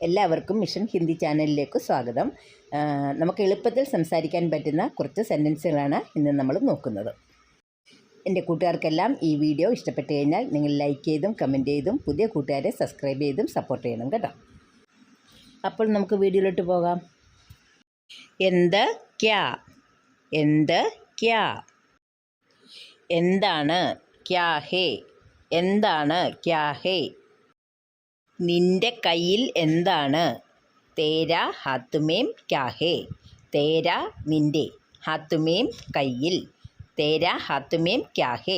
എല്ലാവർക്കും മിഷൻ ഹിന്ദി ചാനലിലേക്ക് സ്വാഗതം. നമുക്ക് എളുപ്പത്തിൽ സംസാരിക്കാൻ പറ്റുന്ന കുറച്ച് സെൻറ്റൻസുകളാണ് ഇന്ന് നമ്മൾ നോക്കുന്നത്. എൻ്റെ കൂട്ടുകാർക്കെല്ലാം ഈ വീഡിയോ ഇഷ്ടപ്പെട്ട് കഴിഞ്ഞാൽ നിങ്ങൾ ലൈക്ക് ചെയ്തും കമൻറ്റ് ചെയ്തും പുതിയ കൂട്ടുകാരെ സബ്സ്ക്രൈബ് ചെയ്തും സപ്പോർട്ട് ചെയ്യണം കേട്ടോ. അപ്പോൾ നമുക്ക് വീഡിയോയിലോട്ട് പോകാം. എന്ത് ക്യാ, എന്ത് ക്യാ, എന്താണ് ക്യാ ഹേ, എന്താണ് ക്യാ ഹേ. നിൻ്റെ കയ്യിൽ എന്താണ്, തേരാ ഹാത്തുമേം ക്യാ ഹേ, തേരാ നിൻ്റെ, ഹാത്തുമേം കയ്യിൽ, തേരാ ഹാത്തുമേം ക്യാ ഹേ.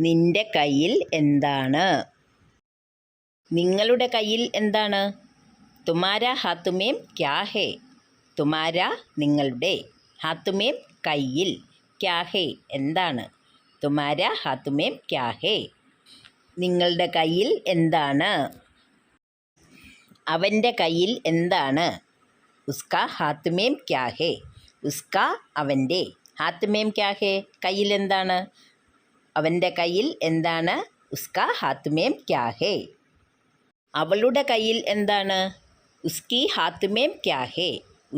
നിൻ്റെ കയ്യിൽ എന്താണ്, നിങ്ങളുടെ കയ്യിൽ എന്താണ്, തുമാരാ ഹാത്തുമേം ക്യാ ഹേ, തുമാരാ നിങ്ങളുടെ, ഹാത്തുമേം കയ്യിൽ, ക്യാ ഹേ എന്താണ്, തുമാരാ ഹാത്തുമേം ക്യാ ഹേ. നിങ്ങളുടെ കയ്യിൽ എന്താണ്, അവൻ്റെ കയ്യിൽ എന്താണ്, ഉസ്കാ ഹാത്തുമേം ക്യാ ഹേ, ഉസ്കാ അവൻ്റെ, ഹാത്തുമേം ക്യാ ഹേ കയ്യിൽ എന്താണ്, അവൻ്റെ കയ്യിൽ എന്താണ്, ഉസ്കാ ഹാത്തുമേം ക്യാ ഹേ. അവളുടെ കയ്യിൽ എന്താണ്, ഉസ്കി ഹാത്തുമേം ക്യാ ഹേ,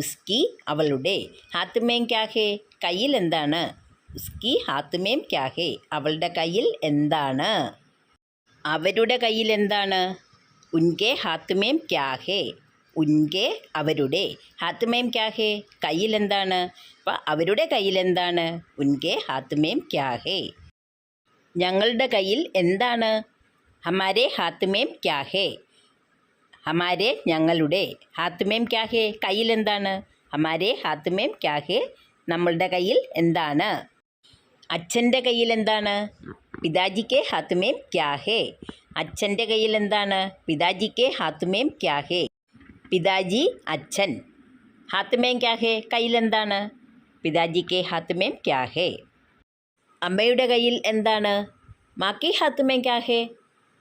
ഉസ്കി അവളുടെ, ഹാത്തുമേം ക്യാ ഹേ കയ്യിൽ എന്താണ്, ഉസ്കി ഹാത്തുമേം ക്യാ ഹേ അവളുടെ കയ്യിൽ എന്താണ്. അവരുടെ കയ്യിൽ എന്താണ്, ഉൻകെ ഹാത്തുമേം ക്യാ ഹേ, ഉൻകെ അവരുടെ, ഹാത്തുമേം ക്യാ ഹേ കയ്യിൽ എന്താണ്, അപ്പോൾ അവരുടെ കയ്യിൽ എന്താണ്, ഉൻകെ ഹാത്തുമേം ക്യാ ഹേ. ഞങ്ങളുടെ കയ്യിൽ എന്താണ്, ഹമാരെ ഹാത്തുമേം ക്യാ ഹേ, ഹമാരെ ഞങ്ങളുടെ, ഹാത്തുമേം ക്യാ ഹേ കയ്യിൽ എന്താണ്, ഹമാരെ ഹാത്തുമേം ക്യാ ഹേ നമ്മളുടെ കയ്യിൽ എന്താണ്. അച്ഛൻ്റെ കയ്യിൽ എന്താണ്, പിതാജിക്ക് ഹാത്തുമേം ക്യാ ഹേ, അച്ഛൻ്റെ കയ്യിൽ എന്താണ്, പിതാജിക്ക് ഹാത്തുമേം ക്യാ ഹേ, പിതാജി അച്ഛൻ, ഹാത്തുമേം ക്യാ ഹേ കയ്യിൽ എന്താണ്, പിതാജിക്ക് ഹാത്തുമേം ക്യാ ഹേ. അമ്മയുടെ കയ്യിൽ എന്താണ്, മാക്കി ഹാത്തുമേം ക്യാ ഹേ,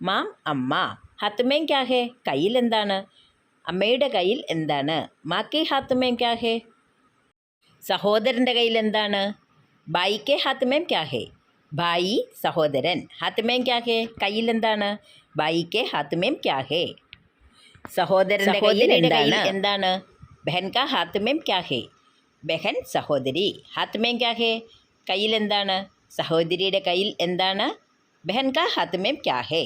മാം അമ്മ, ഹാത്തുമേം ക്യാ ഹേ കയ്യിൽ എന്താണ്, അമ്മയുടെ കയ്യിൽ എന്താണ്, മാക്കി ഹാത്തുമേം ക്യാ ഹേ. സഹോദരൻ്റെ കയ്യിൽ എന്താണ്, ബായിക്ക് ഹാത്തുമേം ക്യാ ഹേ, ഭായി സഹോദരൻ, ഹാത്തുമേം ക്യാ ഹേ കയ്യിൽ എന്താണ്, ഭായിക്ക് ഹാത്തുമേം ക്യാ ഹേ. സഹോദരൻ്റെ കയ്യിൽ എന്താണ്, ബഹൻ കാ ഹാത്തുമേം ക്യാ ഹേ, ബഹൻ സഹോദരി, ഹാത്തുമേം ക്യാ ഹേ കയ്യിൽ എന്താണ്, സഹോദരിയുടെ കയ്യിൽ എന്താണ്, ബഹൻ കാ ഹാത്തുമേം ക്യാ ഹേ.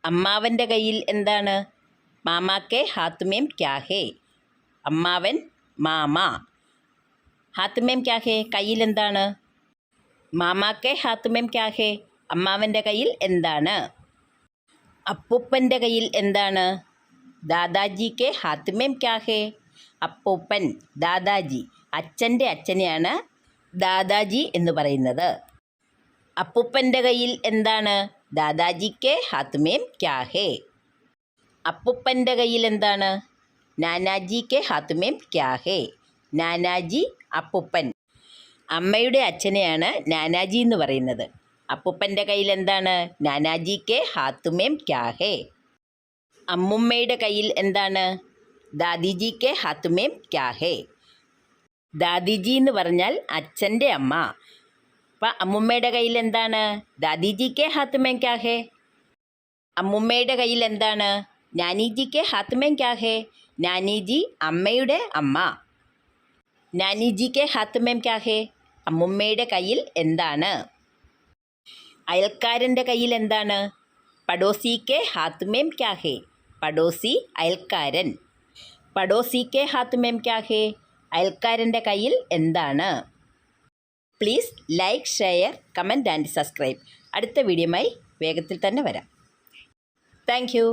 അമ്മാവൻ്റെ കയ്യിൽ എന്താണ്, മാമാക്കെ ഹാത്തുമേം ക്യാ ഹേ, അമ്മാവൻ മാമ, ഹാത്തുമേം ക്യാ ഹേ കയ്യിൽ എന്താണ്, മാമാക്കെ ഹാത്തുമേം ക്യാ ഹേ അമ്മാവൻ്റെ കയ്യിൽ എന്താണ്. അപ്പൂപ്പൻ്റെ കയ്യിൽ എന്താണ്, ദാദാജിക്ക് ഹാത്തുമേം ക്യാ ഹേ, അപ്പൂപ്പൻ ദാദാജി, അച്ഛൻ്റെ അച്ഛനെയാണ് ദാദാജി എന്ന് പറയുന്നത്. അപ്പൂപ്പൻ്റെ കയ്യിൽ എന്താണ്, ദാദാജിക്ക് ഹാത്തുമേം ക്യാ ഹേ. അപ്പൂപ്പൻ്റെ കയ്യിൽ എന്താണ്, നാനാജിക്ക് ഹാത്തുമേം ക്യാ ഹേ, നാനാജി അപ്പൂപ്പൻ, അമ്മയുടെ അച്ഛനെയാണ് നാനാജി എന്ന് പറയുന്നത്. അപ്പൂപ്പൻ്റെ കയ്യിൽ എന്താണ്, നാനാജിക്ക് ഹാത്തുമേം ക്യാ ഹേ. അമ്മുമ്മയുടെ കയ്യിൽ എന്താണ്, ദാദിജിക്ക് ഹാത്തുമേം ക്യാ ഹേ. ദാദിജി എന്ന് പറഞ്ഞാൽ അച്ഛൻ്റെ അമ്മ, അപ്പം അമ്മുമ്മയുടെ കയ്യിൽ എന്താണ്, ദാദിജിക്ക് ഹാത്തുമേം ക്യാ ഹേ. അമ്മുമ്മയുടെ കയ്യിൽ എന്താണ്, നാനിജിക്ക് ഹാത്തുമേം ക്യാ ഹേ, നാനിജി അമ്മയുടെ അമ്മ, നാനിജിക്ക് ഹാത്തുമേം ക്യാ ഹേ അമ്മുമ്മയുടെ കയ്യിൽ എന്താണ്. അയൽക്കാരൻ്റെ കയ്യിൽ എന്താണ്, പഡോസിക്ക് ഹാത്തുമേം ക്യാ ഹേ, പഡോസി അയൽക്കാരൻ, പഡോസിക്ക് ഹാത്തുമേം ക്യാ ഹേ അയൽക്കാരൻ്റെ കയ്യിൽ എന്താണ്. Please like, share, comment and subscribe. അടുത്ത വീഡിയോയുമായി വേഗത്തിൽ തന്നെ വരാം. Thank you.